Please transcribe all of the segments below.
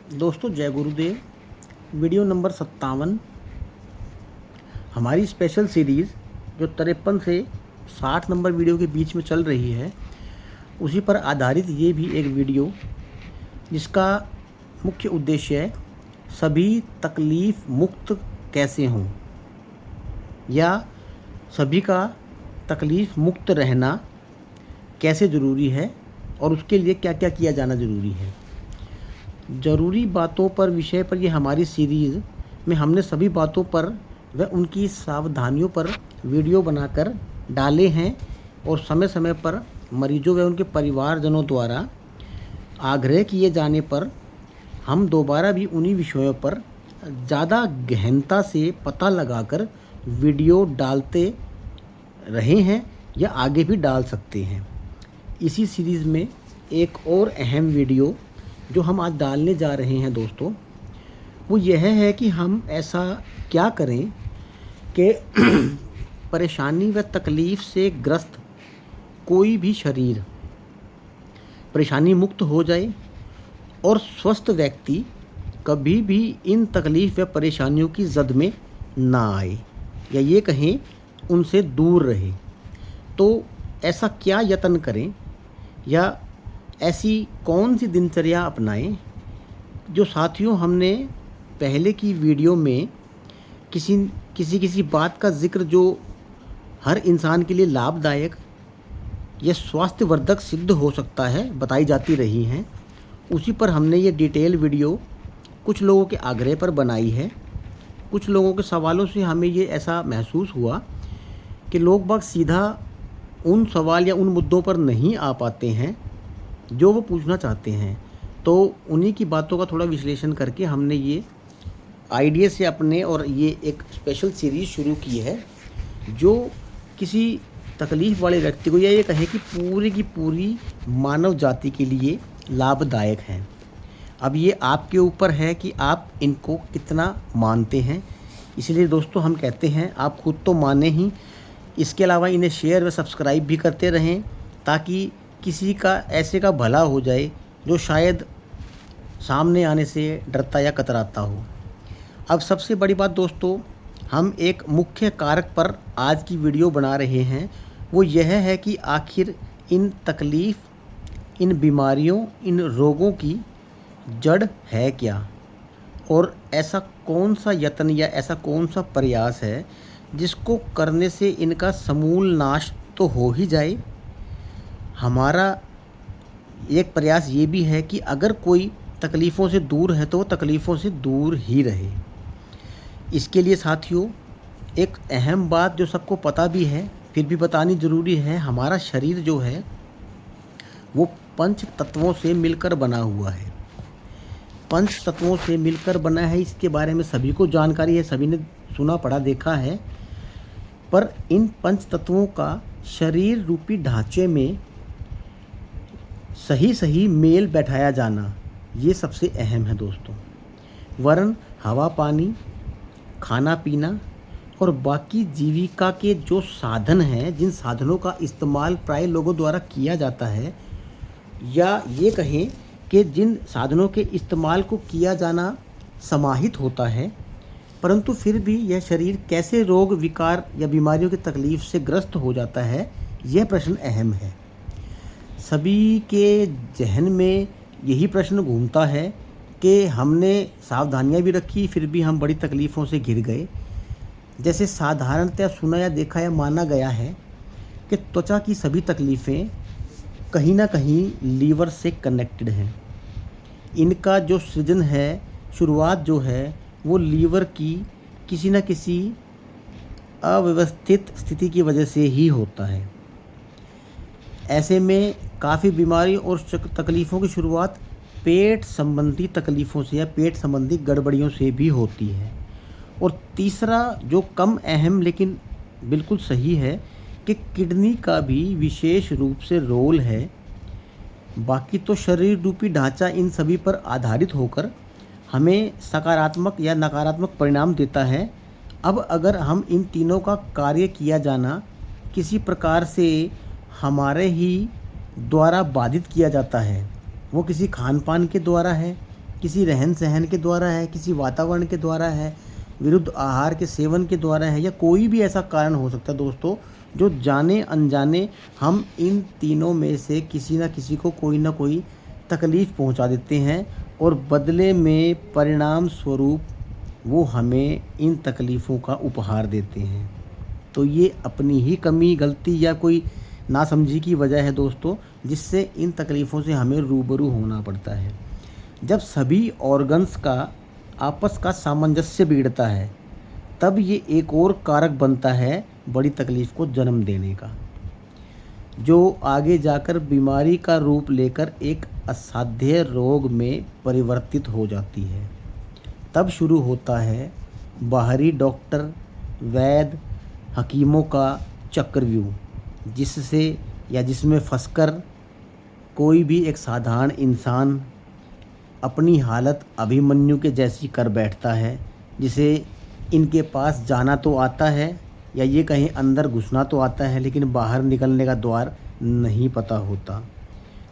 दोस्तों जय गुरुदेव। Video number 57 हमारी स्पेशल सीरीज़ जो 53 से 60 नंबर वीडियो के बीच में चल रही है, उसी पर आधारित ये भी एक वीडियो जिसका मुख्य उद्देश्य है सभी तकलीफ़ मुक्त कैसे हों, या सभी का तकलीफ़ मुक्त रहना कैसे ज़रूरी है और उसके लिए क्या क्या किया जाना ज़रूरी है। ज़रूरी बातों पर विषय पर ये हमारी सीरीज़ में हमने सभी बातों पर व उनकी सावधानियों पर वीडियो बनाकर डाले हैं और समय समय पर मरीजों व उनके परिवारजनों द्वारा आग्रह किए जाने पर हम दोबारा भी उन्हीं विषयों पर ज़्यादा गहनता से पता लगाकर वीडियो डालते रहे हैं या आगे भी डाल सकते हैं। इसी सीरीज़ में एक और अहम वीडियो जो हम आज डालने जा रहे हैं दोस्तों, वो यह है कि हम ऐसा क्या करें कि परेशानी व तकलीफ़ से ग्रस्त कोई भी शरीर परेशानी मुक्त हो जाए और स्वस्थ व्यक्ति कभी भी इन तकलीफ़ व परेशानियों की जद में ना आए, या ये कहें उनसे दूर रहे। तो ऐसा क्या यत्न करें या ऐसी कौन सी दिनचर्या अपनाएं जो साथियों हमने पहले की वीडियो में किसी बात का जिक्र जो हर इंसान के लिए लाभदायक या स्वास्थ्यवर्धक सिद्ध हो सकता है बताई जाती रही हैं। उसी पर हमने ये डिटेल वीडियो कुछ लोगों के आग्रह पर बनाई है। कुछ लोगों के सवालों से हमें ये ऐसा महसूस हुआ कि लोग बाग सीधा उन सवाल या उन मुद्दों पर नहीं आ पाते हैं जो वो पूछना चाहते हैं। तो उन्हीं की बातों का थोड़ा विश्लेषण करके हमने ये आइडिया से अपने और ये एक स्पेशल सीरीज़ शुरू की है जो किसी तकलीफ़ वाले व्यक्ति को, या ये कहें कि पूरी की पूरी मानव जाति के लिए लाभदायक है। अब ये आपके ऊपर है कि आप इनको कितना मानते हैं। इसलिए दोस्तों हम कहते हैं आप खुद तो माने ही, इसके अलावा इन्हें शेयर व सब्सक्राइब भी करते रहें ताकि किसी का ऐसे का भला हो जाए जो शायद सामने आने से डरता या कतराता हो। अब सबसे बड़ी बात दोस्तों, हम एक मुख्य कारक पर आज की वीडियो बना रहे हैं, वो यह है कि आखिर इन तकलीफ़, इन बीमारियों, इन रोगों की जड़ है क्या, और ऐसा कौन सा यत्न या ऐसा कौन सा प्रयास है जिसको करने से इनका समूल नाश तो हो ही जाए। हमारा एक प्रयास ये भी है कि अगर कोई तकलीफ़ों से दूर है तो वो तकलीफ़ों से दूर ही रहे। इसके लिए साथियों एक अहम बात जो सबको पता भी है फिर भी बतानी ज़रूरी है, हमारा शरीर जो है वो पंच तत्वों से मिलकर बना हुआ है। पंच तत्वों से मिलकर बना है, इसके बारे में सभी को जानकारी है, सभी ने सुना पढ़ा देखा है। पर इन पंच तत्वों का शरीर रूपी ढांचे में सही मेल बैठाया जाना ये सबसे अहम है दोस्तों। वरन हवा, पानी, खाना पीना और बाकी जीविका के जो साधन हैं, जिन साधनों का इस्तेमाल प्राय लोगों द्वारा किया जाता है, या ये कहें कि जिन साधनों के इस्तेमाल को किया जाना समाहित होता है, परंतु फिर भी यह शरीर कैसे रोग, विकार या बीमारियों की तकलीफ़ से ग्रस्त हो जाता है, यह प्रश्न अहम है। सभी के जहन में यही प्रश्न घूमता है कि हमने सावधानियां भी रखी फिर भी हम बड़ी तकलीफ़ों से घिर गए। जैसे साधारणतः सुना या देखा या माना गया है कि त्वचा की सभी तकलीफ़ें कहीं ना कहीं लीवर से कनेक्टेड हैं। इनका जो सृजन है, शुरुआत जो है, वो लीवर की किसी न किसी अव्यवस्थित स्थिति की वजह से ही होता है। ऐसे में काफ़ी बीमारी और तकलीफ़ों की शुरुआत पेट संबंधी तकलीफ़ों से या पेट संबंधी गड़बड़ियों से भी होती है। और तीसरा जो कम अहम लेकिन बिल्कुल सही है कि किडनी का भी विशेष रूप से रोल है। बाकी तो शरीर रूपी ढांचा इन सभी पर आधारित होकर हमें सकारात्मक या नकारात्मक परिणाम देता है। अब अगर हम इन तीनों का कार्य किया जाना किसी प्रकार से हमारे ही द्वारा बाधित किया जाता है, वो किसी खान पान के द्वारा है, किसी रहन सहन के द्वारा है, किसी वातावरण के द्वारा है, विरुद्ध आहार के सेवन के द्वारा है, या कोई भी ऐसा कारण हो सकता है दोस्तों जो जाने अनजाने हम इन तीनों में से किसी न किसी को कोई ना कोई तकलीफ़ पहुंचा देते हैं, और बदले में परिणाम स्वरूप वो हमें इन तकलीफ़ों का उपहार देते हैं। तो ये अपनी ही कमी, गलती या कोई नासमझी की वजह है दोस्तों, जिससे इन तकलीफ़ों से हमें रूबरू होना पड़ता है। जब सभी ऑर्गन्स का आपस का सामंजस्य बिगड़ता है, तब ये एक और कारक बनता है बड़ी तकलीफ़ को जन्म देने का, जो आगे जाकर बीमारी का रूप लेकर एक असाध्य रोग में परिवर्तित हो जाती है। तब शुरू होता है बाहरी डॉक्टर, वैद्य, हकीमों का चक्रव्यूह, जिसमें फंसकर कोई भी एक साधारण इंसान अपनी हालत अभिमन्यु के जैसी कर बैठता है, जिसे इनके पास जाना तो आता है, या ये कहीं अंदर घुसना तो आता है, लेकिन बाहर निकलने का द्वार नहीं पता होता।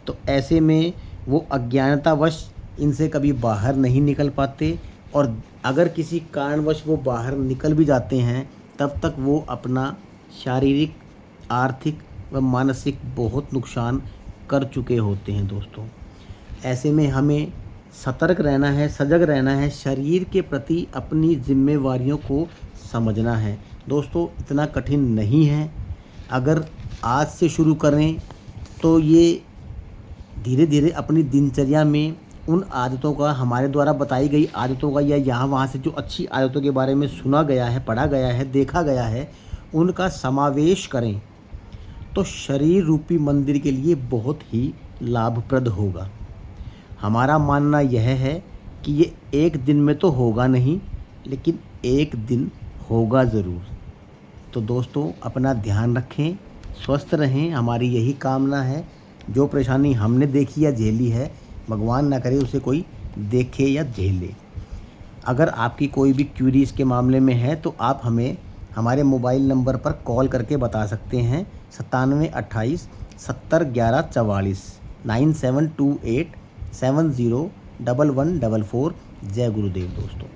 तो ऐसे में वो अज्ञानतावश इनसे कभी बाहर नहीं निकल पाते, और अगर किसी कारणवश वो बाहर निकल भी जाते हैं, तब तक वो अपना शारीरिक, आर्थिक व मानसिक बहुत नुकसान कर चुके होते हैं दोस्तों। ऐसे में हमें सतर्क रहना है, सजग रहना है, शरीर के प्रति अपनी जिम्मेवारियों को समझना है। दोस्तों इतना कठिन नहीं है, अगर आज से शुरू करें तो ये धीरे धीरे अपनी दिनचर्या में उन आदतों का, हमारे द्वारा बताई गई आदतों का, या यहाँ वहाँ से जो अच्छी आदतों के बारे में सुना गया है, पढ़ा गया है, देखा गया है, उनका समावेश करें तो शरीर रूपी मंदिर के लिए बहुत ही लाभप्रद होगा। हमारा मानना यह है कि ये एक दिन में तो होगा नहीं, लेकिन एक दिन होगा ज़रूर। तो दोस्तों अपना ध्यान रखें, स्वस्थ रहें, हमारी यही कामना है। जो परेशानी हमने देखी या झेली है, भगवान ना करे उसे कोई देखे या झेले। अगर आपकी कोई भी क्यूरी इसके मामले में है तो आप हमें हमारे मोबाइल नंबर पर कॉल करके बता सकते हैं, 9728 70 11 44, 9728 70 1144। जय गुरुदेव दोस्तों।